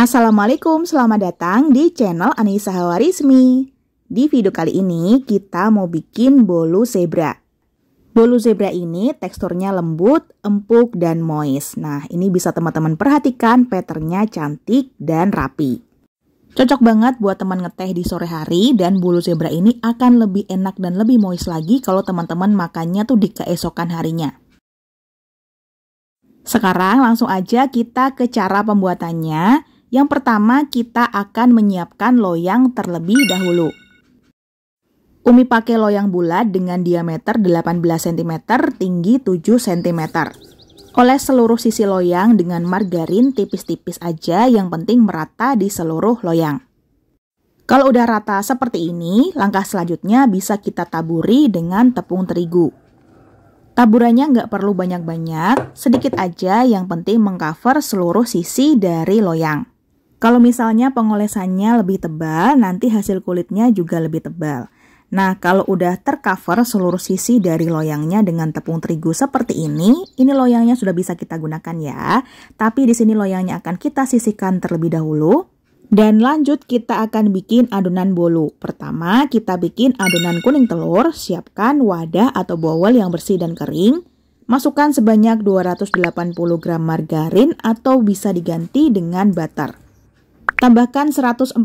Assalamualaikum, selamat datang di channel Anissa Hawarizmi. Di video kali ini kita mau bikin bolu zebra. Bolu zebra ini teksturnya lembut, empuk, dan moist. Nah, ini bisa teman-teman perhatikan, patternnya cantik dan rapi. Cocok banget buat teman ngeteh di sore hari, dan bolu zebra ini akan lebih enak dan lebih moist lagi kalau teman-teman makannya tuh di keesokan harinya. Sekarang langsung aja kita ke cara pembuatannya. Yang pertama, kita akan menyiapkan loyang terlebih dahulu. Umi pakai loyang bulat dengan diameter 18 cm, tinggi 7 cm. Oles seluruh sisi loyang dengan margarin tipis-tipis aja, yang penting merata di seluruh loyang. Kalau udah rata seperti ini, langkah selanjutnya bisa kita taburi dengan tepung terigu. Taburannya nggak perlu banyak-banyak, sedikit aja, yang penting mengcover seluruh sisi dari loyang. Kalau misalnya pengolesannya lebih tebal, nanti hasil kulitnya juga lebih tebal. Nah, kalau udah tercover seluruh sisi dari loyangnya dengan tepung terigu seperti ini loyangnya sudah bisa kita gunakan ya. Tapi di sini loyangnya akan kita sisihkan terlebih dahulu. Dan lanjut kita akan bikin adonan bolu. Pertama, kita bikin adonan kuning telur. Siapkan wadah atau bowl yang bersih dan kering. Masukkan sebanyak 280 gram margarin atau bisa diganti dengan butter. Tambahkan 145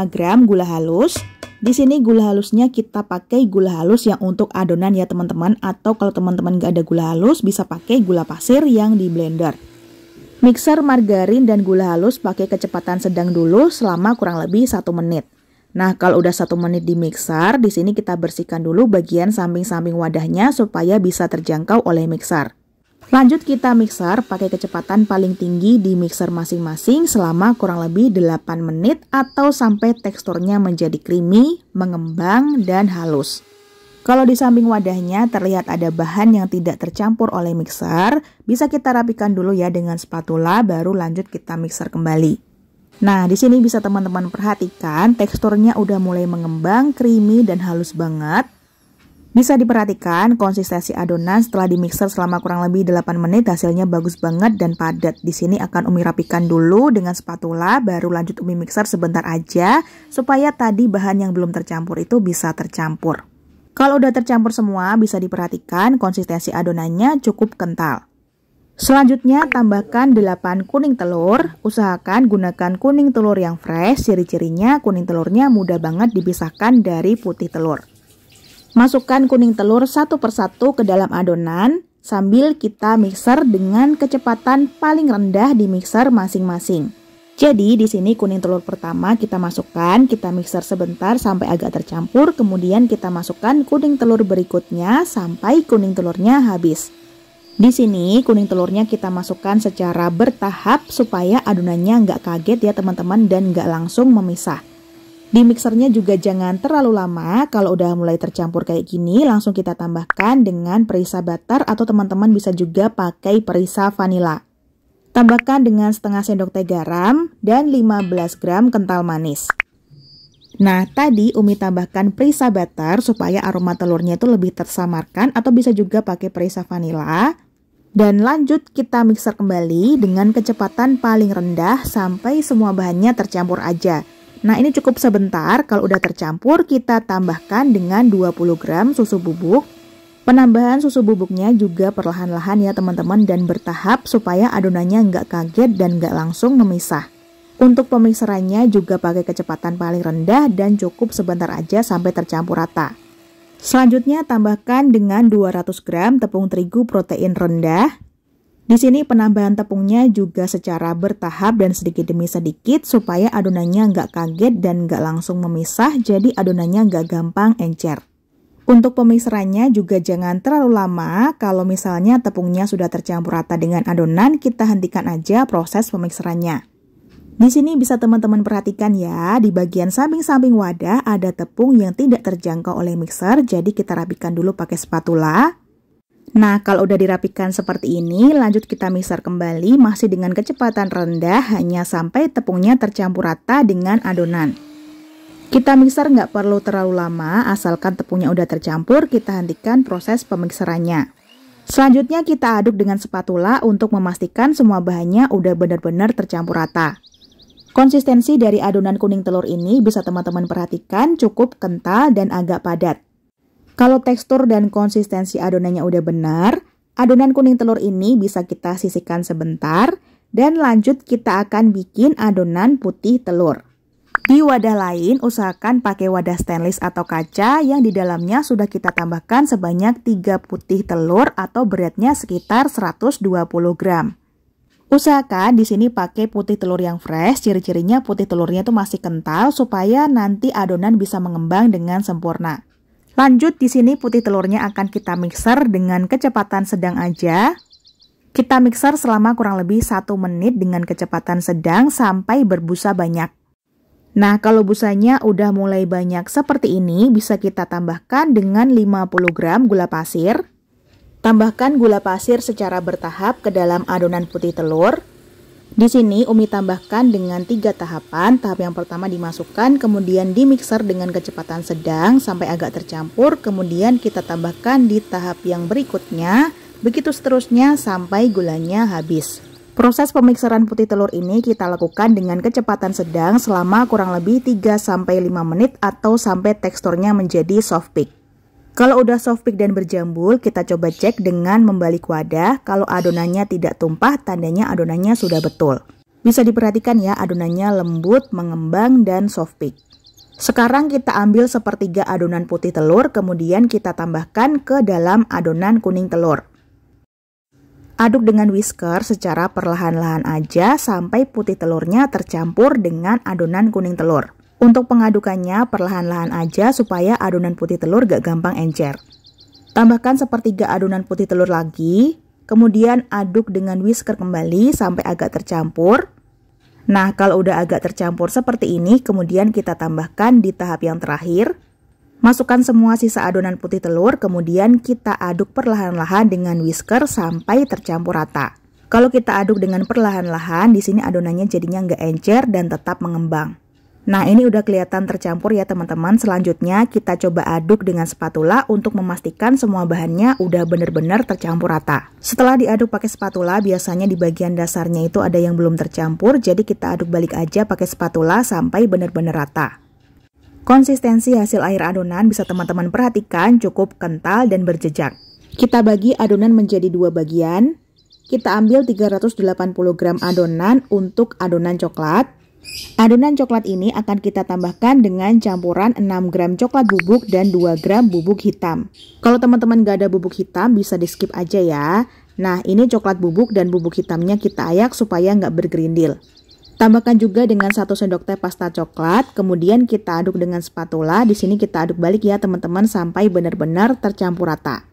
gram gula halus. Di sini gula halusnya kita pakai gula halus yang untuk adonan ya teman-teman. Atau kalau teman-teman nggak ada gula halus, bisa pakai gula pasir yang di blender. Mixer margarin dan gula halus pakai kecepatan sedang dulu selama kurang lebih 1 menit. Nah, kalau udah 1 menit di mixer, di sini kita bersihkan dulu bagian samping-samping wadahnya supaya bisa terjangkau oleh mixer. Lanjut kita mixer pakai kecepatan paling tinggi di mixer masing-masing selama kurang lebih 8 menit atau sampai teksturnya menjadi creamy, mengembang, dan halus. Kalau di samping wadahnya terlihat ada bahan yang tidak tercampur oleh mixer, bisa kita rapikan dulu ya dengan spatula, baru lanjut kita mixer kembali. Nah, di sini bisa teman-teman perhatikan teksturnya udah mulai mengembang, creamy, dan halus banget. Bisa diperhatikan konsistensi adonan setelah dimixer selama kurang lebih 8 menit hasilnya bagus banget dan padat. Di sini akan Umi rapikan dulu dengan spatula, baru lanjut Umi mixer sebentar aja supaya tadi bahan yang belum tercampur itu bisa tercampur. Kalau udah tercampur semua, bisa diperhatikan konsistensi adonannya cukup kental. Selanjutnya tambahkan 8 kuning telur. Usahakan gunakan kuning telur yang fresh, ciri-cirinya kuning telurnya mudah banget dipisahkan dari putih telur. Masukkan kuning telur satu persatu ke dalam adonan sambil kita mixer dengan kecepatan paling rendah di mixer masing-masing. Jadi di sini kuning telur pertama kita masukkan, kita mixer sebentar sampai agak tercampur, kemudian kita masukkan kuning telur berikutnya sampai kuning telurnya habis. Di sini kuning telurnya kita masukkan secara bertahap supaya adonannya nggak kaget ya teman-teman dan nggak langsung memisah. Di mixernya juga jangan terlalu lama, kalau udah mulai tercampur kayak gini langsung kita tambahkan dengan perisa butter atau teman-teman bisa juga pakai perisa vanila. Tambahkan dengan setengah sendok teh garam dan 15 gram kental manis. Nah, tadi Umi tambahkan perisa butter supaya aroma telurnya itu lebih tersamarkan atau bisa juga pakai perisa vanila. Dan lanjut kita mixer kembali dengan kecepatan paling rendah sampai semua bahannya tercampur aja. Nah, ini cukup sebentar, kalau udah tercampur kita tambahkan dengan 20 gram susu bubuk. Penambahan susu bubuknya juga perlahan-lahan ya teman-teman dan bertahap supaya adonannya nggak kaget dan nggak langsung memisah. Untuk pemixerannya juga pakai kecepatan paling rendah dan cukup sebentar aja sampai tercampur rata. Selanjutnya tambahkan dengan 200 gram tepung terigu protein rendah. Di sini penambahan tepungnya juga secara bertahap dan sedikit demi sedikit supaya adonannya nggak kaget dan nggak langsung memisah, jadi adonannya nggak gampang encer. Untuk pemixerannya juga jangan terlalu lama, kalau misalnya tepungnya sudah tercampur rata dengan adonan, kita hentikan aja proses pemixerannya. Di sini bisa teman-teman perhatikan ya, di bagian samping-samping wadah ada tepung yang tidak terjangkau oleh mixer, jadi kita rapikan dulu pakai spatula. Nah, kalau udah dirapikan seperti ini, lanjut kita mixer kembali masih dengan kecepatan rendah hanya sampai tepungnya tercampur rata dengan adonan. Kita mixer nggak perlu terlalu lama, asalkan tepungnya udah tercampur, kita hentikan proses pemixerannya. Selanjutnya kita aduk dengan spatula untuk memastikan semua bahannya udah benar-benar tercampur rata. Konsistensi dari adonan kuning telur ini bisa teman-teman perhatikan cukup kental dan agak padat. Kalau tekstur dan konsistensi adonannya udah benar, adonan kuning telur ini bisa kita sisihkan sebentar dan lanjut kita akan bikin adonan putih telur. Di wadah lain, usahakan pakai wadah stainless atau kaca yang di dalamnya sudah kita tambahkan sebanyak 3 putih telur atau beratnya sekitar 120 gram. Usahakan di sini pakai putih telur yang fresh, ciri-cirinya putih telurnya itu masih kental supaya nanti adonan bisa mengembang dengan sempurna. Lanjut di sini putih telurnya akan kita mixer dengan kecepatan sedang aja. Kita mixer selama kurang lebih 1 menit dengan kecepatan sedang sampai berbusa banyak. Nah, kalau busanya udah mulai banyak seperti ini, bisa kita tambahkan dengan 50 gram gula pasir. Tambahkan gula pasir secara bertahap ke dalam adonan putih telur. Di sini Umi tambahkan dengan 3 tahapan. Tahap yang pertama dimasukkan, kemudian dimixer dengan kecepatan sedang sampai agak tercampur. Kemudian kita tambahkan di tahap yang berikutnya, begitu seterusnya sampai gulanya habis. Proses pemikseran putih telur ini kita lakukan dengan kecepatan sedang selama kurang lebih 3-5 menit atau sampai teksturnya menjadi soft peak. Kalau udah soft peak dan berjambul, kita coba cek dengan membalik wadah. Kalau adonannya tidak tumpah, tandanya adonannya sudah betul. Bisa diperhatikan ya, adonannya lembut, mengembang, dan soft peak. Sekarang kita ambil sepertiga adonan putih telur, kemudian kita tambahkan ke dalam adonan kuning telur. Aduk dengan whisker secara perlahan-lahan aja sampai putih telurnya tercampur dengan adonan kuning telur. Untuk pengadukannya perlahan-lahan aja supaya adonan putih telur gak gampang encer. Tambahkan sepertiga adonan putih telur lagi, kemudian aduk dengan whisker kembali sampai agak tercampur. Nah, kalau udah agak tercampur seperti ini, kemudian kita tambahkan di tahap yang terakhir. Masukkan semua sisa adonan putih telur, kemudian kita aduk perlahan-lahan dengan whisker sampai tercampur rata. Kalau kita aduk dengan perlahan-lahan, di sini adonannya jadinya nggak encer dan tetap mengembang. Nah, ini udah kelihatan tercampur ya teman-teman. Selanjutnya kita coba aduk dengan spatula untuk memastikan semua bahannya udah benar-benar tercampur rata. Setelah diaduk pakai spatula, biasanya di bagian dasarnya itu ada yang belum tercampur, jadi kita aduk balik aja pakai spatula sampai benar-benar rata. Konsistensi hasil air adonan bisa teman-teman perhatikan cukup kental dan berjejak. Kita bagi adonan menjadi 2 bagian. Kita ambil 380 gram adonan untuk adonan coklat. Adonan coklat ini akan kita tambahkan dengan campuran 6 gram coklat bubuk dan 2 gram bubuk hitam. Kalau teman-teman gak ada bubuk hitam bisa di skip aja ya. Nah, ini coklat bubuk dan bubuk hitamnya kita ayak supaya nggak bergerindil. Tambahkan juga dengan 1 sendok teh pasta coklat, kemudian kita aduk dengan spatula. Di sini kita aduk balik ya teman-teman sampai benar-benar tercampur rata.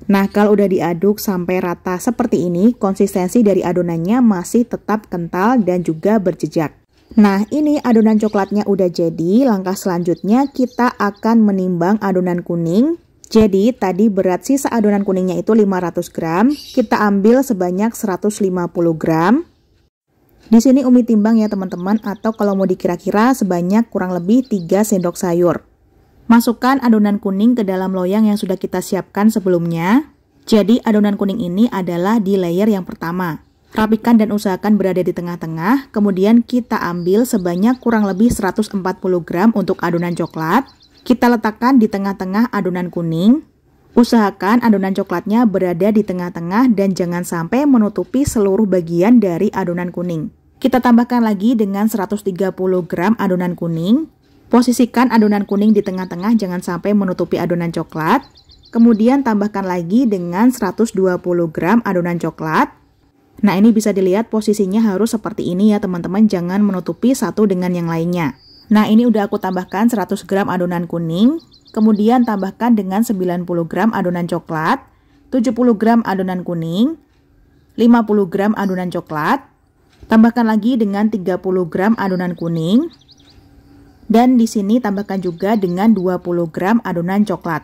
Nah, kalau udah diaduk sampai rata seperti ini, konsistensi dari adonannya masih tetap kental dan juga berjejak. Nah, ini adonan coklatnya udah jadi. Langkah selanjutnya kita akan menimbang adonan kuning. Jadi, tadi berat sisa adonan kuningnya itu 500 gram. Kita ambil sebanyak 150 gram. Di sini Umi timbang ya teman-teman, atau kalau mau dikira-kira sebanyak kurang lebih 3 sendok sayur. Masukkan adonan kuning ke dalam loyang yang sudah kita siapkan sebelumnya. Jadi adonan kuning ini adalah di layer yang pertama. Rapikan dan usahakan berada di tengah-tengah. Kemudian kita ambil sebanyak kurang lebih 140 gram untuk adonan coklat. Kita letakkan di tengah-tengah adonan kuning. Usahakan adonan coklatnya berada di tengah-tengah dan jangan sampai menutupi seluruh bagian dari adonan kuning. Kita tambahkan lagi dengan 130 gram adonan kuning. Posisikan adonan kuning di tengah-tengah, jangan sampai menutupi adonan coklat. Kemudian tambahkan lagi dengan 120 gram adonan coklat. Nah, ini bisa dilihat posisinya harus seperti ini ya teman-teman, jangan menutupi satu dengan yang lainnya. Nah, ini udah aku tambahkan 100 gram adonan kuning. Kemudian tambahkan dengan 90 gram adonan coklat, 70 gram adonan kuning, 50 gram adonan coklat. Tambahkan lagi dengan 30 gram adonan kuning. Dan di sini tambahkan juga dengan 20 gram adonan coklat.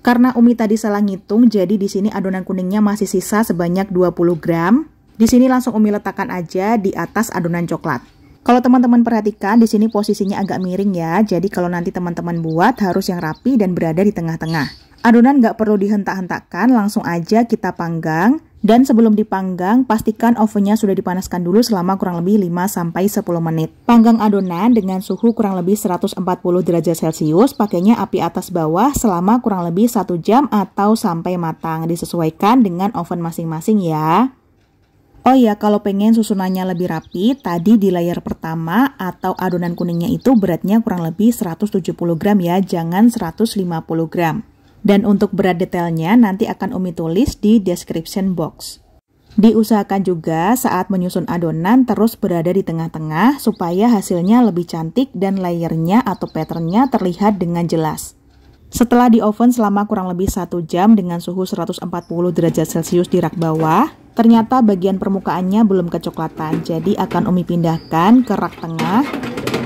Karena Umi tadi salah ngitung, jadi di sini adonan kuningnya masih sisa sebanyak 20 gram. Di sini langsung Umi letakkan aja di atas adonan coklat. Kalau teman-teman perhatikan, di sini posisinya agak miring ya. Jadi kalau nanti teman-teman buat harus yang rapi dan berada di tengah-tengah. Adonan nggak perlu dihentak-hentakkan, langsung aja kita panggang. Dan sebelum dipanggang, pastikan ovennya sudah dipanaskan dulu selama kurang lebih 5-10 menit. Panggang adonan dengan suhu kurang lebih 140 derajat Celcius, pakainya api atas bawah selama kurang lebih 1 jam atau sampai matang. Disesuaikan dengan oven masing-masing ya. Oh ya, kalau pengen susunannya lebih rapi, tadi di layer pertama atau adonan kuningnya itu beratnya kurang lebih 170 gram ya, jangan 150 gram. Dan untuk berat detailnya nanti akan Umi tulis di description box. Diusahakan juga saat menyusun adonan terus berada di tengah-tengah supaya hasilnya lebih cantik dan layernya atau patternnya terlihat dengan jelas. Setelah di oven selama kurang lebih 1 jam dengan suhu 140 derajat Celcius di rak bawah, ternyata bagian permukaannya belum kecoklatan, jadi akan Umi pindahkan ke rak tengah.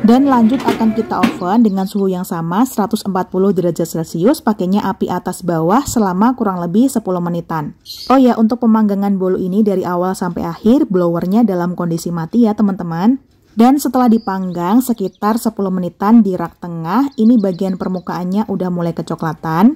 Dan lanjut akan kita oven dengan suhu yang sama 140 derajat Celcius, pakainya api atas bawah selama kurang lebih 10 menitan. Oh ya, untuk pemanggangan bolu ini dari awal sampai akhir blowernya dalam kondisi mati ya teman-teman. Dan setelah dipanggang sekitar 10 menitan di rak tengah, ini bagian permukaannya udah mulai kecoklatan.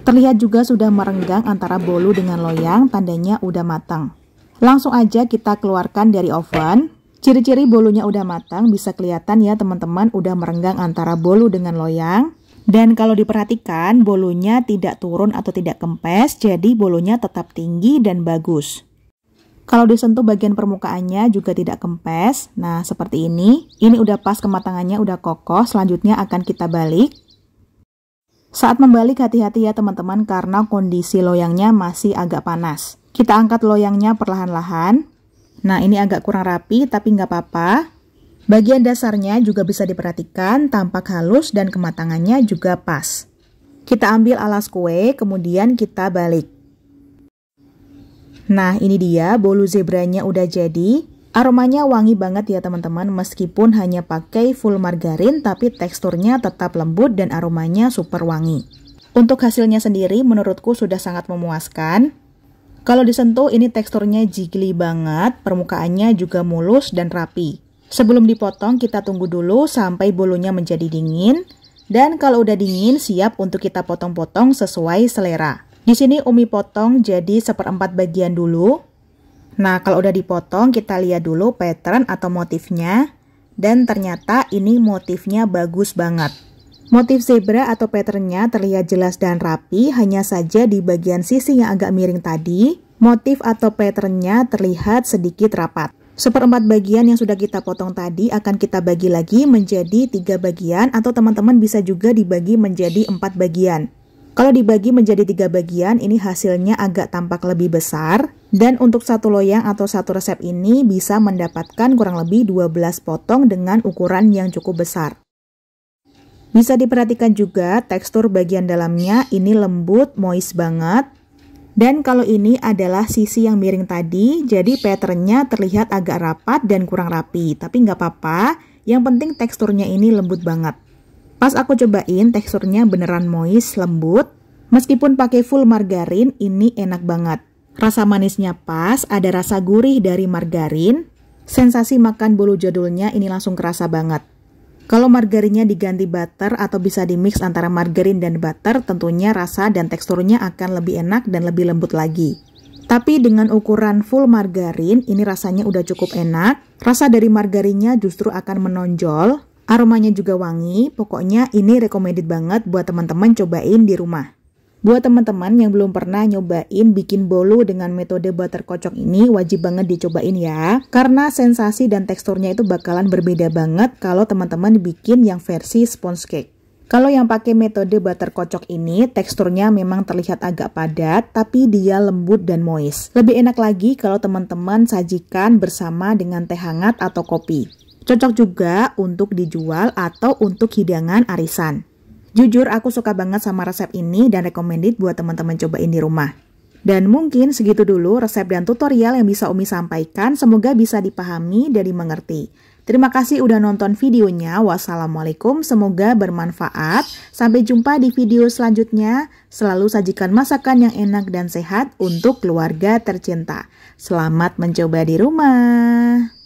Terlihat juga sudah merenggang antara bolu dengan loyang, tandanya udah matang. Langsung aja kita keluarkan dari oven. Ciri-ciri bolunya udah matang bisa kelihatan ya teman-teman, udah merenggang antara bolu dengan loyang. Dan kalau diperhatikan bolunya tidak turun atau tidak kempes, jadi bolunya tetap tinggi dan bagus. Kalau disentuh bagian permukaannya juga tidak kempes. Nah seperti ini udah pas kematangannya, udah kokoh. Selanjutnya akan kita balik. Saat membalik hati-hati ya teman-teman karena kondisi loyangnya masih agak panas. Kita angkat loyangnya perlahan-lahan. Nah ini agak kurang rapi tapi nggak apa-apa. Bagian dasarnya juga bisa diperhatikan, tampak halus dan kematangannya juga pas. Kita ambil alas kue, kemudian kita balik. Nah ini dia bolu zebranya udah jadi. Aromanya wangi banget ya teman-teman, meskipun hanya pakai full margarin tapi teksturnya tetap lembut dan aromanya super wangi. Untuk hasilnya sendiri menurutku sudah sangat memuaskan. Kalau disentuh ini teksturnya jiggly banget, permukaannya juga mulus dan rapi. Sebelum dipotong kita tunggu dulu sampai bolunya menjadi dingin. Dan kalau udah dingin siap untuk kita potong-potong sesuai selera. Di sini Umi potong jadi 1/4 bagian dulu. Nah kalau udah dipotong kita lihat dulu pattern atau motifnya. Dan ternyata ini motifnya bagus banget. Motif zebra atau patternnya terlihat jelas dan rapi, hanya saja di bagian sisi yang agak miring tadi, motif atau patternnya terlihat sedikit rapat. 1/4 bagian yang sudah kita potong tadi akan kita bagi lagi menjadi 3 bagian atau teman-teman bisa juga dibagi menjadi 4 bagian. Kalau dibagi menjadi 3 bagian, ini hasilnya agak tampak lebih besar. Dan untuk satu loyang atau satu resep ini bisa mendapatkan kurang lebih 12 potong dengan ukuran yang cukup besar. Bisa diperhatikan juga tekstur bagian dalamnya ini lembut, moist banget. Dan kalau ini adalah sisi yang miring tadi, jadi patternnya terlihat agak rapat dan kurang rapi. Tapi nggak apa-apa, yang penting teksturnya ini lembut banget. Pas aku cobain teksturnya beneran moist, lembut. Meskipun pakai full margarin, ini enak banget. Rasa manisnya pas, ada rasa gurih dari margarin. Sensasi makan bolu jadulnya ini langsung kerasa banget. Kalau margarinnya diganti butter atau bisa dimix antara margarin dan butter, tentunya rasa dan teksturnya akan lebih enak dan lebih lembut lagi. Tapi dengan ukuran full margarin, ini rasanya udah cukup enak. Rasa dari margarinnya justru akan menonjol. Aromanya juga wangi, pokoknya ini recommended banget buat teman-teman cobain di rumah. Buat teman-teman yang belum pernah nyobain bikin bolu dengan metode butter kocok ini, wajib banget dicobain ya. Karena sensasi dan teksturnya itu bakalan berbeda banget kalau teman-teman bikin yang versi sponge cake. Kalau yang pakai metode butter kocok ini, teksturnya memang terlihat agak padat, tapi dia lembut dan moist. Lebih enak lagi kalau teman-teman sajikan bersama dengan teh hangat atau kopi. Cocok juga untuk dijual atau untuk hidangan arisan. Jujur aku suka banget sama resep ini dan recommended buat teman-teman cobain di rumah. Dan mungkin segitu dulu resep dan tutorial yang bisa Umi sampaikan, semoga bisa dipahami dan dimengerti. Terima kasih udah nonton videonya, wassalamualaikum, semoga bermanfaat. Sampai jumpa di video selanjutnya, selalu sajikan masakan yang enak dan sehat untuk keluarga tercinta. Selamat mencoba di rumah.